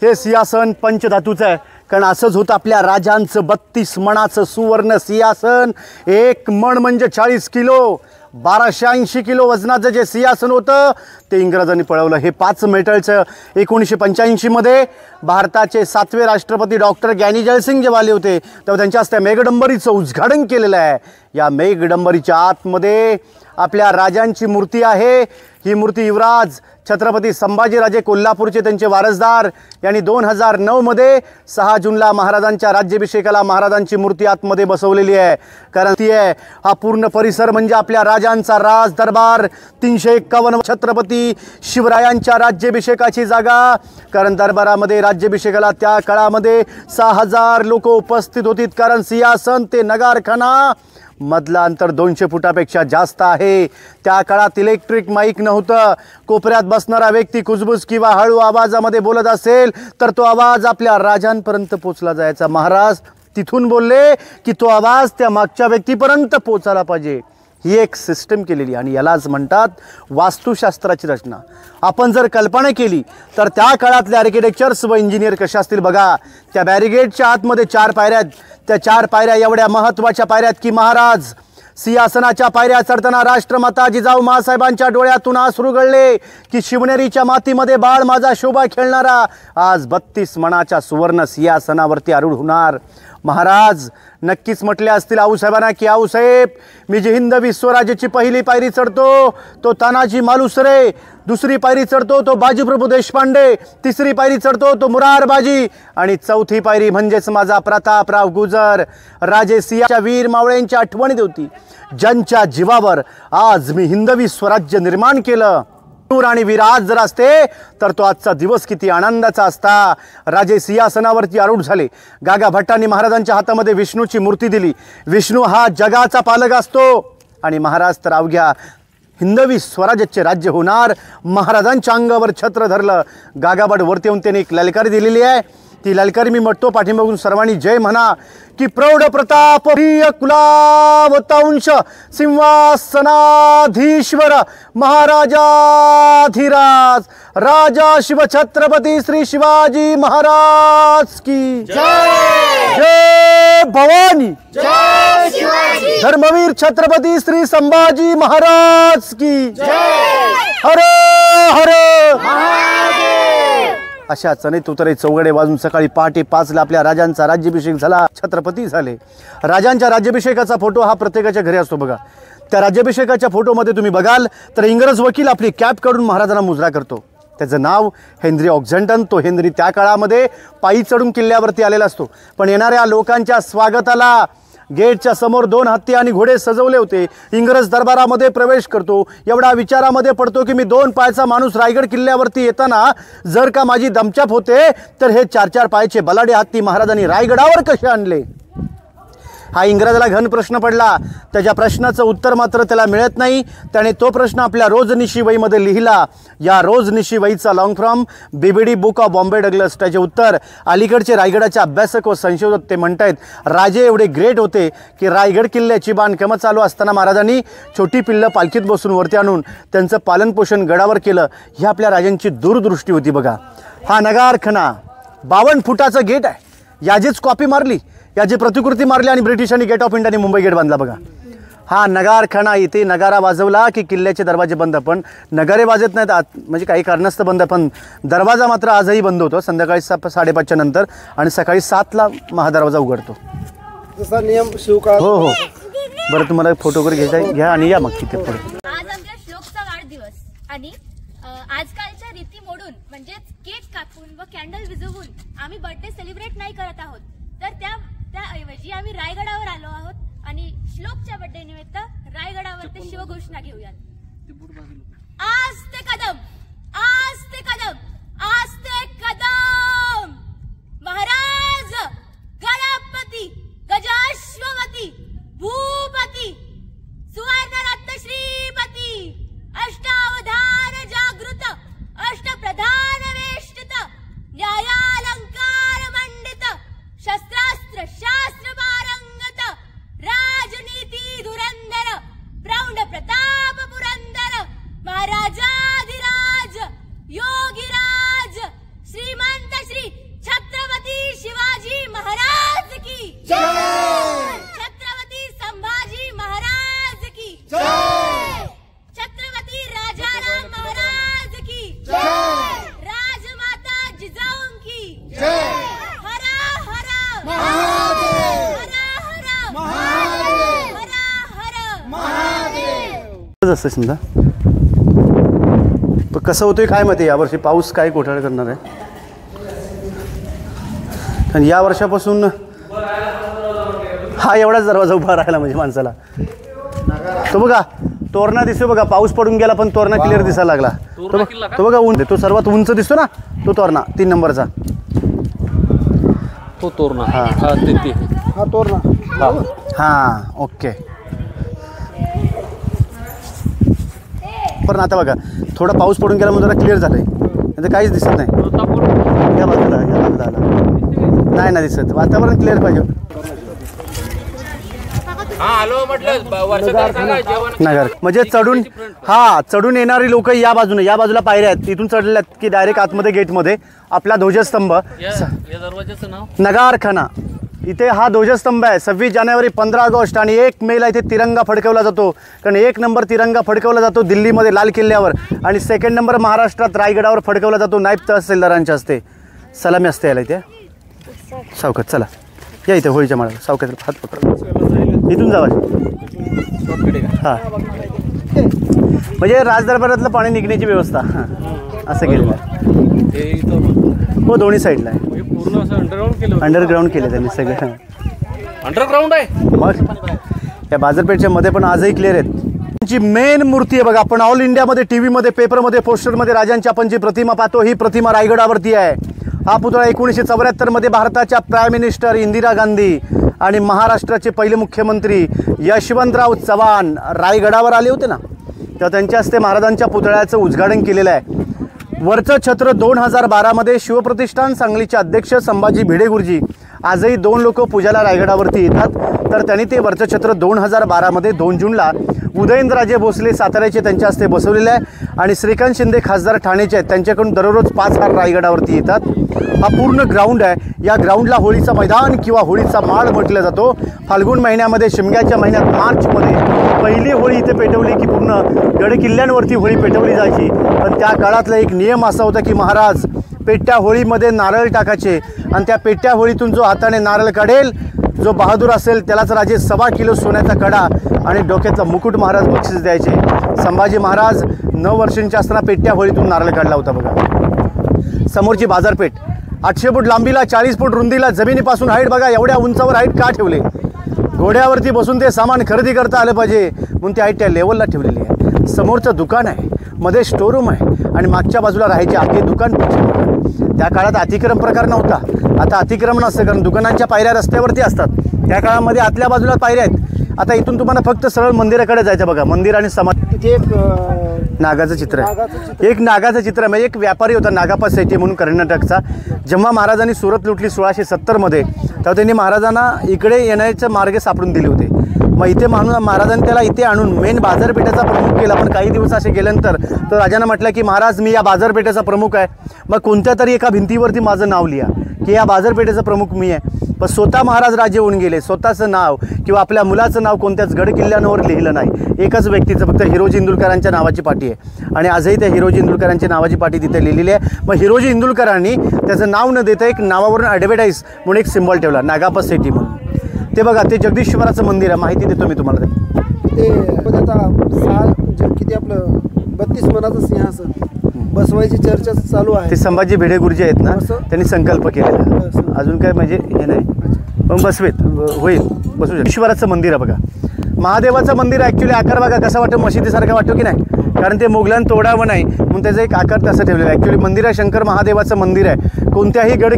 हे सिंहासन पंचधातूचं आहे. कारण असंच होतं आपल्या राजांचं 32 मणाचं सुवर्ण सिंहासन. 1 मण म्हणजे 40 किलो, 1280 किलो वजनाचं जे सिंहासन होतं ते इंग्रजांनी पळवलं. हे 5 मेटलचं 1985 मध्ये भारताचे 7वे राष्ट्रपती डॉक्टर ज्ञानी जयसिंग जेव्हा आले होते तेव्हा त्यांच्या हस्ते मेघडंबरीचं उद्घाटन केलेलं आहे. या मेघडंबरीच्या आतमध्ये आपल्या राजांची मूर्ती आहे. ही मूर्ती युवराज छत्रपती संभाजीराजे कोल्हापूरचे त्यांचे वारसदार यांनी 2009 मध्ये 6 जूनला महाराजांच्या राज्याभिषेकाला महाराजांची मूर्ती आतमध्ये बसवलेली आहे. कारण ती आहे हा पूर्ण परिसर म्हणजे आपल्या राजांचा राज दरबार. 351 छत्रपती शिवरायांच्या राज्याभिषेकाची जागा. कारण दरबारामध्ये राज्याभिषेकाला त्या काळामध्ये 6000 लोक उपस्थित होतीत. कारण सिंहासन ते नगारखाना मधला अंतर 200 फुटापेक्षा जास्त आहे. त्या काळात इलेक्ट्रिक माईक नव्हतं. कोपऱ्यात बसणारा व्यक्ती कुजबुज किंवा हळू आवाजामध्ये बोलत असेल तर तो आवाज आपल्या राजांपर्यंत पोचला जायचा. महाराज तिथून बोलले की तो आवाज त्या मागच्या व्यक्तीपर्यंत पोचायला पाहिजे. ही एक सिस्टम केलेली आणि यालाच म्हणतात वास्तुशास्त्राची रचना. आपण जर कल्पना केली तर त्या काळातले आर्किटेक्चर्स व इंजिनियर कशा असतील बघा. त्या बॅरिगेडच्या आतमध्ये 4 पायऱ्या आहेत. त्या 4 पायऱ्या एवढ्या महत्त्वाच्या पायऱ्या आहेत की महाराज सिंहासनाच्या पायऱ्या चढताना राष्ट्रमाता जिजाऊ माँसाहेबांच्या डोळ्यातून अश्रू गळले की शिवनेरीच्या मातीमध्ये बाळ माझा शोभा खेळणारा आज 32 मणाच्या सुवर्ण सिंहासनावरती आरूढ होणार. महाराज नक्कीच म्हटले असतील आऊसाहेबांना की आऊसाहेब मी जी हिंद विश्वराज्याची पहिली पायरी चढतो तो तानाजी मालुसरे, दुसरी पायरी चढतो तो बाजीप्रभू देशपांडे, तिसरी पायरी चढतो तो मुरारबाजी आणि चौथी पायरी म्हणजेच माझा प्रतापराव गुजर. राजे सिंहाच्या वीर मावळ्यांच्या आठवणीत होती ज्यांच्या जीवावर आज मी हिंदवी स्वराज्य निर्माण केलं. आणि विराज जर असते तर तो आजचा दिवस किती आनंदाचा असता. राजे सिंहासनावरती आरूढ झाले. गागा भट्टांनी महाराजांच्या हातामध्ये विष्णूची मूर्ती दिली. विष्णू हा जगाचा पालक असतो आणि महाराज तर अवघ्या हिंदवी स्वराज्याचे राज्य होणार. महाराजांच्या अंगावर छत्र धरलं. गागाभट वरती येऊन त्यांनी एक ललकारी दिलेली आहे. ती ललकारी मी म्हणतो पाठीमागून सर्वांनी जय म्हणा की प्रौढ प्रताप प्रिय कुलावतांश सिंहासनाधीश्वर महाराजाधिराज राजा शिव छत्रपती श्री शिवाजी महाराज की जय. जय भवानी. जय शिवाजी. धर्मवीर छत्रपती श्री संभाजी महाराज की जय. हर हर महादेव. अशा चणीत उतरे चौघडे वाजून सकाळी पहाटे 5ला आपल्या राजांचा राज्याभिषेक झाला. छत्रपती झाले. राजांच्या राज्याभिषेकाचा फोटो हा प्रत्येकाच्या घरी असतो बघा. त्या राज्याभिषेकाच्या फोटोमध्ये तुम्ही बघाल तर इंग्रज वकील आपली कॅप काढून महाराजांना मुजरा करतो. त्याचं नाव हेनरी ऑक्झंटन. तो हेनरी त्या काळामध्ये पायी चढून किल्ल्यावरती आलेला असतो. पण येणाऱ्या लोकांच्या स्वागताला गेटच्या समोर 2 हत्ती आणि घोडे सजवले होते. इंग्रज दरबारामध्ये प्रवेश करतो. एवढा विचारामध्ये पडतो की मी 2 पायाचा माणूस रायगड किल्ल्यावरती येताना जर का माझी दमछाप होते तर हे 4-4 पायाचे बलाढ्य हत्ती महाराजांनी रायगडावर कसे आणले. हा इंग्रजाला घन प्रश्न पडला. त्याच्या प्रश्नाचं उत्तर मात्र त्याला मिळत नाही. त्याने तो प्रश्न आपल्या रोजनिशी वहीमध्ये लिहिला. या रोजनिशी वहीचा long from BBD book of Bombay Douglas. त्याचे उत्तर अलीकडचे रायगडाचे अभ्यासक व संशोधक ते म्हणतायत राजे एवढे ग्रेट होते की रायगड किल्ल्याची बांधकामं चालू असताना महाराजांनी छोटी पिल्लं पालखीत बसून वरती आणून त्यांचं पालनपोषण गडावर केलं. ही आपल्या राजांची दूरदृष्टी होती बघा. हा नगारखाना 52 फुटाचं गेट आहे. याचीच कॉपी मारली, याची प्रतिकृती मारली आणि ब्रिटिशांनी गेट ऑफ इंडियाने मुंबई गेट बांधला बघा. हा नगारखाना. इथे नगारा वाजवला की किल्ल्याचे दरवाजे बंद. पण नगारे वाजत नाहीत आत म्हणजे काही कारणास्तव बंद. पण दरवाजा मात्र आजही बंद होतो संध्याकाळी 5:30च्या नंतर आणि सकाळी 7ला महादरवाजा उघडतो. जसा नियम शिवकाळ. हो हो. बरं तुम्हाला फोटो वगैरे घ्या आणि या मग तिथे पुढे. आज आमच्या श्लोकचा वाढदिवस आणि आजकालच्या रीती मोडून म्हणजेच केक कापून व कॅन्डल विझवून आम्ही बर्थडे सेलिब्रेट नाही करत आहोत. तर त्याऐवजी आम्ही रायगडावर आलो आहोत आणि श्लोकच्या बर्थडे निमित्त रायगडावर ते शिवघोषणा घेऊयात. आज ते कदम, आज ते कदम, आज ते कदम. महाराज गणपती गजाश्वपती भूपती सुवर्णरत्न श्रीपती अष्टावधान जागृत अष्टप्रधान वेष्टित न्यायालंकार मंडित शस्त्रास्त्र शास्त्र पारंगत राजनीती धुरंधर प्रौढ प्रताप पुरंदर महाराजाधिराज योगीराज श्रीमंत श्री छत्रपती शिवाजी महाराज की जय. छत्रपती संभाजी महाराज की जय. छत्रपती राजाराम महाराज की जय. राजमाता जिजाऊ की जय. हर हर महादेव. हर हर महादेव. हर हर महादेव. असं समजा पण कसं होतोय काय माहिती यावर्षी पाऊस काय घोटाळा करणार आहे. आणि या वर्षापासून हा एवढाच दरवाजा उभा राहिला म्हणजे माणसाला. तो बघा तोरणा दिसतो बघा, पाऊस पडून गेला पण तोरणा क्लिअर दिसायला लागला. तो बघा उंच, तो सर्वात उंच दिसतो ना तो तोरणा 3 नंबरचा. तो तोरणा हा हा तोरणा. हां ओके. पण आता बघा थोडा पाऊस पडून गेला म्हणून जरा क्लिअर झालंय, नाही तर काहीच दिसत नाही. या बाजूला आला नाही ना दिसत. वातावरण क्लिअर पाहिजे. नगर म्हणजे चढून येणारी लोक या बाजूला पायऱ्या आहेत, तिथून चढल्यात की डायरेक्ट आतमध्ये गेटमध्ये आपला ध्वजस्तंभ नगारखाना. इथे हा ध्वजस्तंभ आहे. 26 जानेवारी 15 ऑगस्ट आणि 1 मेला इथे तिरंगा फडकवला जातो. कारण 1 नंबर तिरंगा फडकवला जातो दिल्लीमध्ये लाल किल्ल्यावर आणि 2nd नंबर महाराष्ट्रात रायगडावर फडकवला जातो नायब तहसीलदारांच्या हस्ते. सलामी असते याला इथे. सावकाश चला या इथे होळीच्या माळावर सावकाश हात पकडा. इथून जावा. हां म्हणजे राजदरबारातलं पाणी निघण्याची व्यवस्था असं केलेलं आहे. हो दोन्ही साईडला आहे. अंडरग्राऊंड केलं त्यांनी सगळं. अंडरग्राऊंड आहे मग या बाजारपेठच्या मध्ये पण आजही क्लिअर आहेत. त्यांची मेन मूर्ती आहे बघा. आपण ऑल इंडियामध्ये टीव्हीमध्ये पेपरमध्ये पोस्टरमध्ये राजांची आपण जी प्रतिमा पाहतो ही प्रतिमा रायगडावरती आहे. हा पुतळा 1974 मध्ये भारताच्या प्राईम मिनिस्टर इंदिरा गांधी आणि महाराष्ट्राचे पहिले मुख्यमंत्री यशवंतराव चव्हाण रायगडावर आले होते ना, तेव्हा त्यांच्या हस्ते महाराजांच्या पुतळ्याचं उद्घाटन केलेलं आहे. वरचं छत्र 2012 मध्ये शिवप्रतिष्ठान सांगलीचे अध्यक्ष संभाजी भिडे गुरुजी आजही 2 लोक पूजाला रायगडावरती येतात. तर त्यांनी ते वरचं छत्र 2012 मध्ये 2 जूनला उदयनराजे भोसले साताऱ्याचे त्यांच्या हस्ते बसवलेले आहे आणि श्रीकांत शिंदे खासदार ठाण्याचे आहेत, त्यांच्याकडून दररोज 5 हार रायगडावरती येतात. हा पूर्ण ग्राउंड आहे. या ग्राउंडला होळीचं मैदान किंवा होळीचा माळ म्हटलं जातो. फाल्गुन महिन्यामध्ये शिमग्याच्या महिन्यात मार्चमध्ये पहिली होळी इथे पेटवली की पूर्ण गडकिल्ल्यांवरती होळी पेटवली जायची. पण त्या काळातला एक नियम असा होता की महाराज पेट्या होळीमध्ये नारळ टाकायचे आणि त्या पेट्या होळीतून जो हाताने नारळ काढेल, जो बहादूर असेल त्यालाच राजे 1.25 किलो सोन्याचा कडा आणि डोक्यातला मुकुट महाराज बक्षीस द्यायचे. संभाजी महाराज 9 वर्षांचे असताना पेट्या होळीतून नारळ काढला होता बघा. समोरची बाजारपेठ 800 फूट लांबीला 40 फूट रुंदीला जमिनीपासून हाईट बघा. एवढ्या उंचावर हाईट का ठेवले? घोड्यावरती बसून ते सामान खरेदी करता आलं पाहिजे म्हणून ती हाईट त्या लेवलला ठेवलेली आहे. समोरचं दुकान आहे, मध्ये स्टोरूम आहे आणि मागच्या बाजूला राहायचे आगे दुकान. त्या काळात अतिक्रम प्रकार नव्हता. आता अतिक्रमण असतं कारण दुकानांच्या पायऱ्या रस्त्यावरती असतात. त्या काळामध्ये आतल्या बाजूला पायऱ्या आहेत. आता इथून तुम्हाला फक्त सरळ मंदिराकडे जायचं बघा. मंदिर आणि समाज. तिथे एक नागाचं चित्र आहे. एक नागाचं चित्र म्हणजे एक व्यापारी होता नागापा सेठी म्हणून कर्नाटकचा. जेव्हा महाराजांनी सुरत लुटली 1670 मध्ये तेव्हा त्यांनी महाराजांना इकडे येण्याचे मार्ग सापडून दिले होते. मग इथे महाराजांनी त्याला इथे आणून मेन बाजारपेठेचा प्रमुख केला. पण काही दिवस असे गेल्यानंतर तर राजांना म्हटलं की महाराज मी या बाजारपेठेचा प्रमुख आहे. मग कोणत्या तरी एका भिंतीवरती माझं नाव लिहा की या बाजारपेठेचा प्रमुख मी आहे. पण स्वतः महाराज राजे होऊन गेले. स्वतःचं नाव किंवा आपल्या मुलाचं नाव कोणत्याच गडकिल्ल्यांवर लिहिलं नाही. एकच व्यक्तीचं फक्त हिरोजी इंदुलकरांच्या नावाची पाटी आहे आणि आजही त्या हिरोजी इंदुलकरांच्या नावाची पाटी तिथे लिहिलेली आहे. मग हिरोजी इंदुलकरांनी त्याचं नाव न देता एक नावावरून ॲडव्हर्टाईज म्हणून एक सिम्बॉल ठेवला नागापा सेठी म्हणून. ते बघा ते जगदीश्वराचं मंदिर आहे. माहिती देतो मी तुम्हाला. ते आता किती आपलं 32 मनाचं सिंहासन बसवायची चर्चा चालू आहे. ते संभाजी भिडे गुरुजी आहेत ना, त्यांनी संकल्प केलेला. अजून काय म्हणजे हे नाही पण बसवेत होईल बसू शकतो. ईश्वराचं मंदिर आहे बघा. महादेवाचं मंदिर ॲक्च्युली आकार बघा कसा वाटतो, मशिदीसारखा वाटतो की नाही, कारण ते मोगलांना तोडावं नाही म्हणून त्याचा एक आकार तसं ठेवलेला आहे. ॲक्च्युली मंदिर आहे शंकर महादेवाचं मंदिर आहे. कोणत्याही गड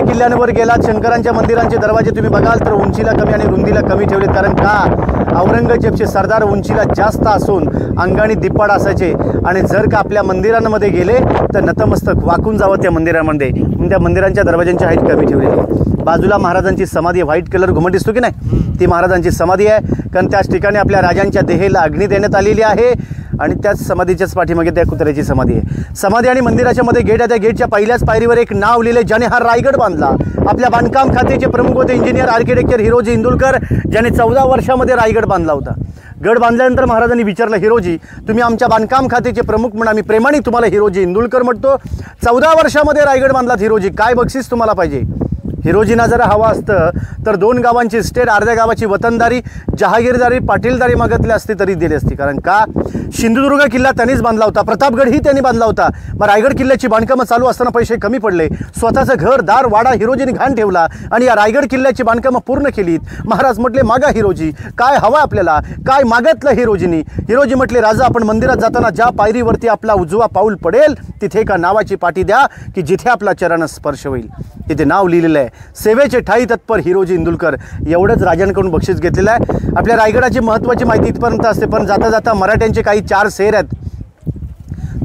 किल्ल्यांवर गेलात शंकरांच्या मंदिरांचे दरवाजे तुम्ही बघाल तर उंचीला कमी आणि रुंदीला कमी ठेवलेत. कारण का औरंगजेबचे सरदार उंचीला जास्त असून अंगाने दिप्पाड असायचे आणि जर का आपल्या मंदिरांमध्ये गेले तर नतमस्तक वाकून जावं त्या मंदिरामध्ये म्हणून त्या मंदिरांच्या दरवाजांची हाईट कमी ठेवलेली आहे. बाजूला महाराजांची समाधी व्हाईट कलर घुमट दिसतो की नाही, ती महाराजांची समाधी आहे. कारण त्याच ठिकाणी आपल्या राजांच्या देहेला अग्नी देण्यात आलेली आहे आणि त्याच समाधीच्याच पाठीमागे त्या कुत्र्याची समाधी आहे. समाधी आणि मंदिराच्या मध्ये गेट आहे. त्या गेटच्या पहिल्याच पायरीवर एक नाव लिहिले ज्याने हा रायगड बांधला. आपल्या बांधकाम खात्याचे प्रमुख होते इंजिनियर आर्किटेक्चर हिरोजी इंदुलकर, ज्याने 14 वर्षामध्ये रायगड बांधला होता. गड बांधल्यानंतर महाराजांनी विचारलं हिरोजी तुम्ही आमच्या बांधकाम खात्याचे प्रमुख म्हणून आम्ही प्रेमाने तुम्हाला हिरोजी इंदुलकर म्हणतो. 14 वर्षामध्ये रायगड बांधलात हिरोजी, काय बक्षीस तुम्हाला पाहिजे. हिरोजीना जर हवा असतं तर 2 गावांची स्टेट, अर्ध्या गावाची वतनदारी, जहागीरदारी, पाटीलदारी मागितली असती तरी दिली असती. कारण का सिंधुदुर्ग किल्ला त्यांनीच बांधला होता, प्रतापगडही त्यांनी बांधला होता. मग रायगड किल्ल्याची बांधकामं चालू असताना पैसे कमी पडले. स्वतःचं घर दार वाडा हिरोजीने घाण ठेवला आणि या रायगड किल्ल्याची बांधकामं पूर्ण केलीत. महाराज म्हटले मागा हिरोजी, काय हवं आपल्याला, काय मागितलं हिरोजीनी. हिरोजी म्हटले राजा, आपण मंदिरात जाताना ज्या पायरीवरती आपला उजवा पाऊल पडेल तिथे एका नावाची पाटी द्या की जिथे आपला चरण स्पर्श होईल. तिथे नाव लिहिलेलं आहे, सेवेचे ठाई तत्पर हिरोजी इंदुलकर. एवढंच राजांकडून बक्षीस घेतलेलं आहे. आपल्या रायगडाची महत्त्वाची माहिती इथपर्यंत असते, पण जाता जाता मराठ्यांचे काही 4 शेर आहेत.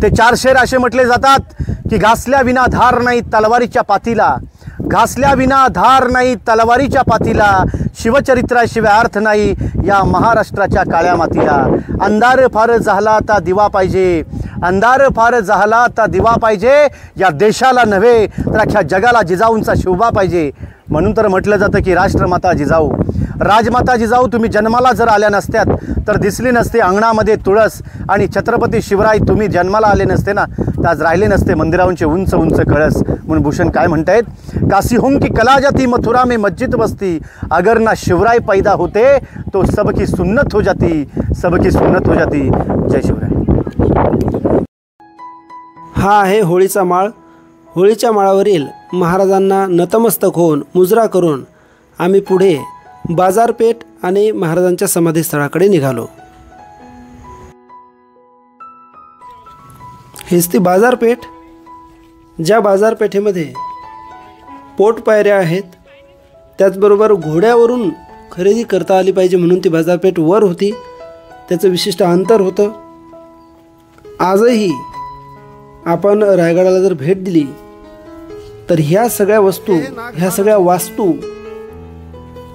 ते 4 शेर असे म्हटले जातात की घासल्या विना धार नाही तलवारीच्या पातीला, घासल्या विना धार नाही तलवारीच्या पातीला, शिवचरित्राशिवाय अर्थ नाही या महाराष्ट्राच्या काळ्या मातीला. अंधार फार झाला आता दिवा पाहिजे, अंधार फार झाला आता दिवा पाहिजे, या देशाला नव्हे तर अख्ख्या जगाला जिजाऊंचा शोभा पाहिजे. म्हणून तर म्हटलं जातं की राष्ट्रमाता जिजाऊ, राजमाता जिजाऊ तुम्ही जन्माला जर आल्या नसत्यात तर दिसली नसते अंगणामध्ये तुळस, आणि छत्रपती शिवराय तुम्ही जन्माला आले नसते ना तर आज राहिले नसते मंदिरांचे उंच उंच कळस. म्हणून भूषण काय म्हणतायत, काशी हों की कला जाती मथुरा में मस्जिद बसती, अगर ना शिवराय पैदा होते तो सबकी सुन्नत हो जाती, सबकी सुन्नत हो जाती. जय शिवराय. हा आहे होळीचा माळ. होळीच्या माळावरील महाराजांना नतमस्तक होऊन मुजरा करून आम्ही पुढे बाजारपेठ आणि महाराजांच्या समाधीस्थळाकडे निघालो. हेच ती बाजारपेठ, ज्या बाजारपेठेमध्ये पोटपायऱ्या आहेत, त्याचबरोबर घोड्यावरून खरेदी करता आली पाहिजे म्हणून ती बाजारपेठ वर होती, त्याचं विशिष्ट अंतर होतं. आजही आपण रायगडाला जर भेट दिली तर ह्या सगळ्या वस्तू, ह्या सगळ्या वास्तू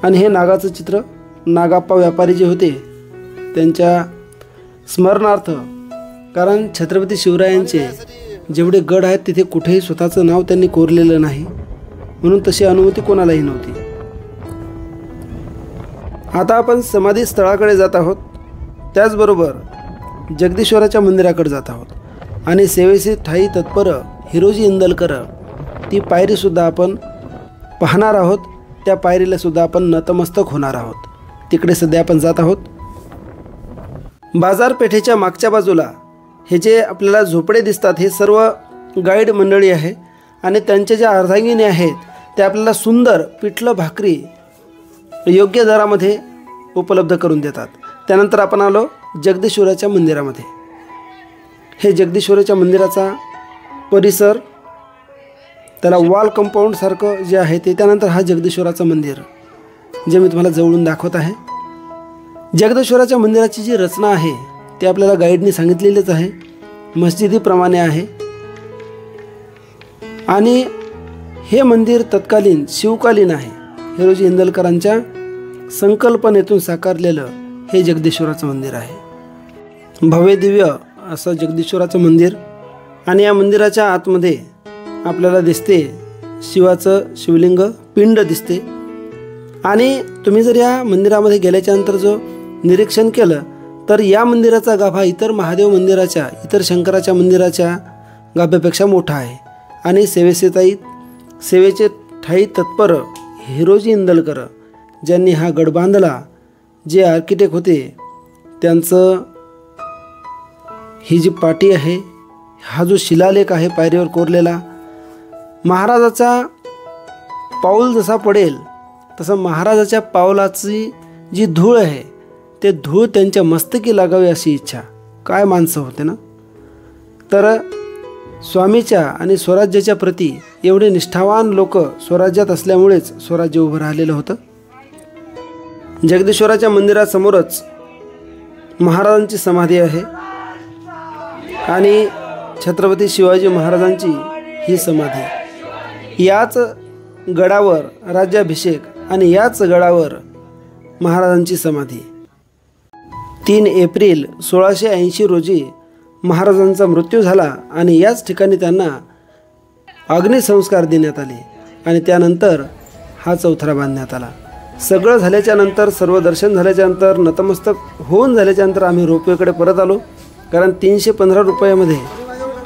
आणि हे नागाचं चित्र, नागाप्पा व्यापारी जे होते त्यांच्या स्मरणार्थ, कारण छत्रपती शिवरायांचे जेवढे गड आहेत तिथे कुठेही स्वतःचं नाव त्यांनी कोरलेलं नाही, म्हणून तशी अनुमती कोणालाही नव्हती. आता आपण समाधी स्थळाकडे जात आहोत, त्याचबरोबर जगदीश्वराच्या मंदिराकडे जात आहोत आणि सेवेचे ठाई तत्पर हिरोजी इंदलकर ती पायरीसुद्धा आपण पाहणार आहोत. त्या पायरीला सुद्धा आपण नतमस्तक होणार आहोत. तिकडे सध्या आपण जात आहोत. बाजारपेठेच्या मागच्या बाजूला हे जे आपल्याला झोपडे दिसतात हे सर्व गाईड मंडळी आहे आणि त्यांच्या ज्या अर्धांगिनी आहेत ते आपल्याला सुंदर पिठलं भाकरी योग्य दरामध्ये उपलब्ध करून देतात. त्यानंतर आपण आलो जगदीश्वराच्या मंदिरामध्ये. हे जगदीश्वराच्या मंदिराचा परिसर, त्याला वॉल कंपाऊंडसारखं जे आहे ते, त्यानंतर हा जगदीश्वराचं मंदिर जे मी तुम्हाला जवळून दाखवत आहे. जगदीश्वराच्या मंदिराची जी रचना आहे ते आपल्याला गाईडनी सांगितलेलीच आहे, मस्जिदीप्रमाणे आहे. आणि हे मंदिर तत्कालीन शिवकालीन आहे. हिरोजी इंदलकरांच्या संकल्पनेतून साकारलेलं हे जगदीश्वराचं मंदिर आहे. भव्य दिव्य असं जगदीश्वराचं मंदिर. आणि या मंदिराच्या आतमध्ये आपल्याला दिसते शिवाचं शिवलिंग पिंड दिसते. आणि तुम्ही जर या मंदिरामध्ये गेल्याच्यानंतर जो निरीक्षण केलं तर या मंदिराचा गाभा इतर महादेव मंदिराच्या, इतर शंकराच्या मंदिराच्या गाभ्यापेक्षा मोठा आहे. आणि सेवेचे ठाई तत्पर हिरोजी इंदलकर ज्यांनी हा गड बांधला, जे आर्किटेक्ट होते, त्यांचं ही जी पाटी आहे, हा जो शिलालेख आहे पायरीवर कोरलेला, महाराजाचा पाऊल जसा पडेल तसं महाराजाच्या पावलाची जी धूळ आहे ते धूळ त्यांच्या मस्तकी लागावी अशी इच्छा. काय माणसं होते ना. तर स्वामीच्या आणि स्वराज्याच्या प्रती एवढे निष्ठावान लोक स्वराज्यात असल्यामुळेच स्वराज्य उभं राहिलेलं होतं. जगदीश्वराच्या मंदिरासमोरच महाराजांची समाधी आहे आणि छत्रपती शिवाजी महाराजांची ही समाधी. याच गडावर राज्याभिषेक आणि याच गडावर महाराजांची समाधी. 3 एप्रिल 1680 रोजी महाराजांचा मृत्यू झाला आणि याच ठिकाणी त्यांना अग्निसंस्कार देण्यात आले आणि त्यानंतर हा चौथरा बांधण्यात आला. सगळं झाल्याच्यानंतर, सर्व दर्शन झाल्याच्यानंतर, नतमस्तक होऊन झाल्याच्यानंतर आम्ही रोपवेकडे परत आलो. कारण 315 रुपयामध्ये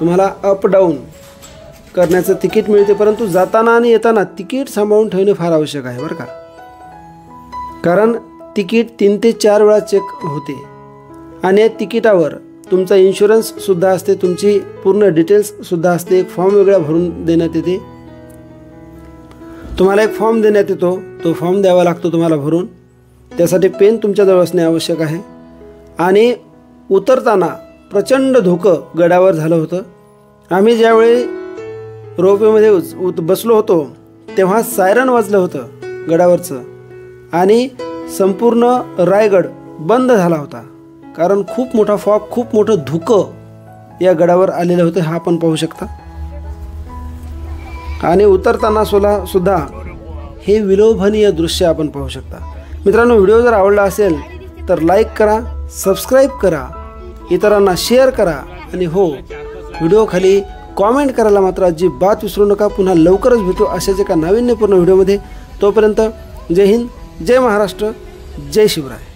तुम्हाला अप डाऊन करण्याचं तिकीट मिळते, परंतु जाताना आणि येताना तिकीट सांभाळून ठेवणे फार आवश्यक आहे बरं का. कारण तिकीट 3 ते 4 वेळा चेक होते आणि या तिकिटावर तुमचा इन्शुरन्ससुद्धा असते, तुमची पूर्ण डिटेल्ससुद्धा असते. एक फॉर्म वेगळा भरून देण्यात येते. तुम्हाला एक फॉर्म देण्यात येतो, तो फॉर्म द्यावा लागतो तुम्हाला भरून. त्यासाठी पेन तुमच्याजवळ असणे आवश्यक आहे. आणि उतरताना प्रचंड धुकं गडावर झालं होतं. आम्ही ज्यावेळी रोपवेमध्ये बसलो होतो तेव्हा सायरन वाजलं होतं गडावरचं आणि संपूर्ण रायगड बंद झाला होता. कारण खूप मोठा फॉग, खूप मोठं धुकं या गडावर आलेलं होतं, हा आपण पाहू शकता. आणि उतरताना सुद्धा हे विलोभनीय दृश्य आपण पाहू शकता. मित्रांनो, व्हिडिओ जर आवडला असेल तर लाईक करा, सबस्क्राईब करा, इतरांना शेअर करा आणि हो, व्हिडिओ खाली कॉमेंट करायला मात्र अजिबात विसरू नका. पुन्हा लवकरच भेटू अशाच एका नाविन्यपूर्ण व्हिडिओमध्ये. तोपर्यंत जय हिंद, जय महाराष्ट्र, जय शिवराय.